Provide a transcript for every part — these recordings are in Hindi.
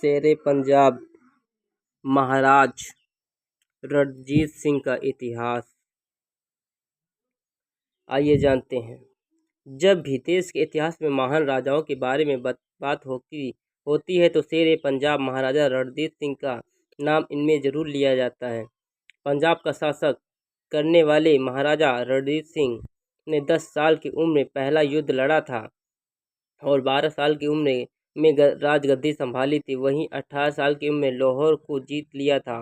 शेरे पंजाब महाराजा रणजीत सिंह का इतिहास आइए जानते हैं। जब भी देश के इतिहास में महान राजाओं के बारे में बात होती है तो शेर पंजाब महाराजा रणजीत सिंह का नाम इनमें जरूर लिया जाता है। पंजाब का शासक करने वाले महाराजा रणजीत सिंह ने 10 साल की उम्र में पहला युद्ध लड़ा था और 12 साल की उम्र में राजगद्दी संभाली थी। वहीं 18 साल की उम्र में लाहौर को जीत लिया था।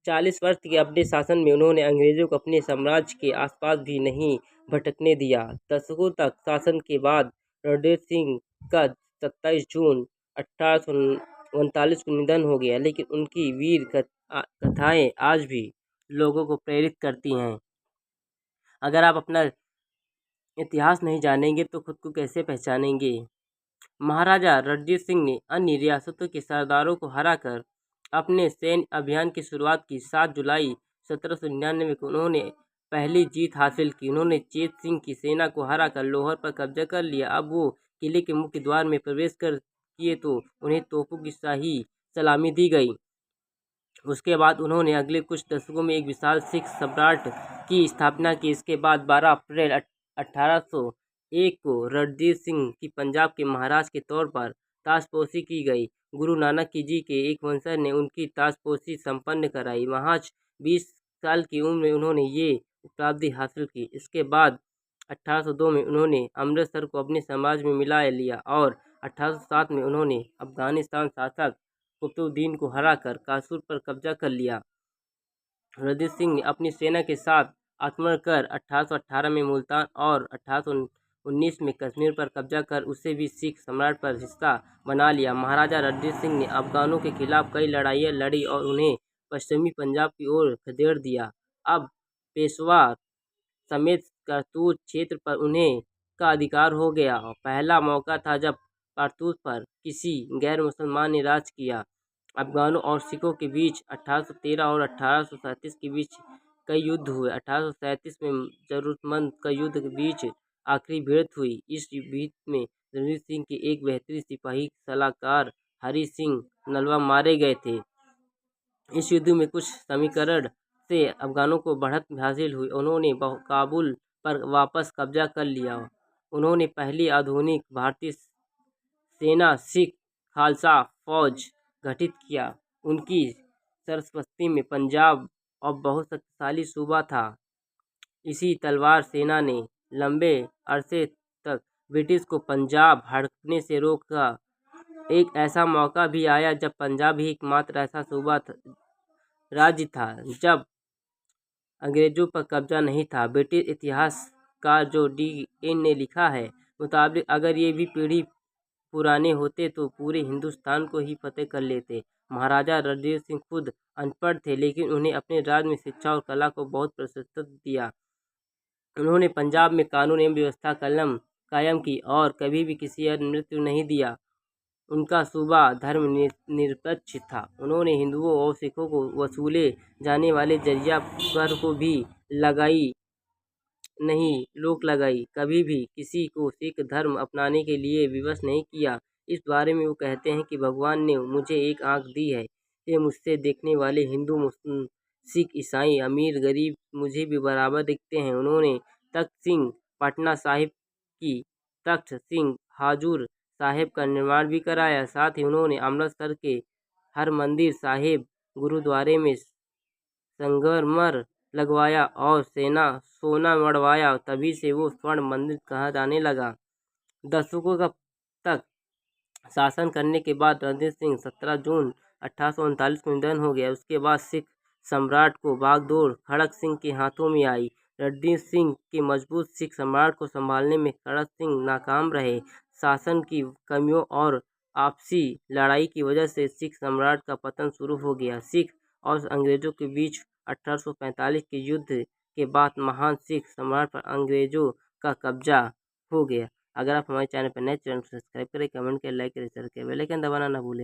40 वर्ष के अपने शासन में उन्होंने अंग्रेजों को अपने साम्राज्य के आसपास भी नहीं भटकने दिया। दशकों तक शासन के बाद रणजीत सिंह का 27 जून 1839 को निधन हो गया, लेकिन उनकी वीर कथाएं आज भी लोगों को प्रेरित करती हैं। अगर आप अपना इतिहास नहीं जानेंगे तो खुद को कैसे पहचानेंगे। महाराजा रणजीत सिंह ने अन्य रियासतों के सरदारों को हराकर अपने सैन्य अभियान की शुरुआत की। 7 जुलाई 1799 को उन्होंने पहली जीत हासिल की। उन्होंने चेत सिंह की सेना को हराकर लाहौर पर कब्जा कर लिया। अब वो किले के मुख्य द्वार में प्रवेश किए तो उन्हें तोपों की शाही सलामी दी गई। उसके बाद उन्होंने अगले कुछ दशकों में एक विशाल सिख सम्राट की स्थापना की। इसके बाद 12 अप्रैल 1801 को रणजीत सिंह की पंजाब के महाराज के तौर पर ताजपोशी की गई। गुरु नानक जी के एक वंशज ने उनकी ताजपोशी संपन्न कराई। महज 20 साल की उम्र में उन्होंने ये उपलब्धि हासिल की। इसके बाद 1802 में उन्होंने अमृतसर को अपने समाज में मिला लिया और 1807 में उन्होंने अफगानिस्तान शासक कुतुबुद्दीन को हराकर कासूर पर कब्जा कर लिया। रणजीत सिंह ने अपनी सेना के साथ आक्रमण कर 1818 में मुल्तान और 1819 में कश्मीर पर कब्जा कर उसे भी सिख सम्राट पर हिस्सा बना लिया। महाराजा रणजीत सिंह ने अफगानों के खिलाफ कई लड़ाइयाँ लड़ी और उन्हें पश्चिमी पंजाब की ओर खदेड़ दिया। अब पेशवा समेत करतूत क्षेत्र पर उन्हें का अधिकार हो गया। पहला मौका था जब करतूत पर किसी गैर मुसलमान ने राज किया। अफगानों और सिखों के बीच 1813 और 1837 के बीच कई युद्ध हुए। 1837 में जरूरतमंद का युद्ध के बीच आखिरी भिड़ंत हुई। इस युद्ध में रणजीत सिंह के एक बेहतरीन सिपाही सलाहकार हरि सिंह नलवा मारे गए थे। इस युद्ध में कुछ समीकरण से अफगानों को बढ़त हासिल हुई। उन्होंने काबुल पर वापस कब्जा कर लिया। उन्होंने पहली आधुनिक भारतीय सेना सिख खालसा फौज गठित किया। उनकी सरपरस्ती में पंजाब और बहुत शक्तिशाली सूबा था। इसी तलवार सेना ने लंबे अरसे तक ब्रिटिश को पंजाब हड़पने से रोका। एक ऐसा मौका भी आया जब पंजाब ही एकमात्र ऐसा सूबा राज्य था जब अंग्रेजों पर कब्जा नहीं था। ब्रिटिश इतिहासकार जो D.N. ने लिखा है मुताबिक अगर ये भी पीढ़ी पुराने होते तो पूरे हिंदुस्तान को ही फतेह कर लेते। महाराजा रणजीत सिंह खुद अनपढ़ थे, लेकिन उन्हें अपने राज्य में शिक्षा और कला को बहुत प्रशस्ति दिया। उन्होंने पंजाब में कानून एवं व्यवस्था कायम की और कभी भी किसी पर मृत्यु नहीं दिया। उनका सूबा धर्मनिरपेक्ष था। उन्होंने हिंदुओं और सिखों को वसूले जाने वाले जजिया कर को भी रोक लगाई। कभी भी किसी को सिख धर्म अपनाने के लिए विवश नहीं किया। इस बारे में वो कहते हैं कि भगवान ने मुझे एक आँख दी है, ये मुझसे देखने वाले हिंदू, मुस्लिम, सिख, ईसाई, अमीर, गरीब मुझे भी बराबर दिखते हैं। उन्होंने तख्त सिंह पटना साहिब की तख्त सिंह हजूर साहिब का निर्माण भी कराया। साथ ही उन्होंने अमृतसर के हरमंदिर साहिब गुरुद्वारे में संगमरमर लगवाया और सोना मढ़वाया। तभी से वो स्वर्ण मंदिर कहा जाने लगा। दशकों तक शासन करने के बाद रणजीत सिंह 17 जून 1839 को निधन हो गया। उसके बाद सिख सम्राट को बागडोर खड़क सिंह के हाथों में आई। रणजीत सिंह के मजबूत सिख सम्राट को संभालने में खड़क सिंह नाकाम रहे। शासन की कमियों और आपसी लड़ाई की वजह से सिख सम्राट का पतन शुरू हो गया। सिख और अंग्रेजों के बीच 1845 के युद्ध के बाद महान सिख सम्राट पर अंग्रेजों का कब्जा हो गया। अगर आप हमारे चैनल पर नए, चैनल को सब्सक्राइब करें, कमेंट करें, लाइक करें, शेयर करें, बेल आइकन दबाना ना भूलें।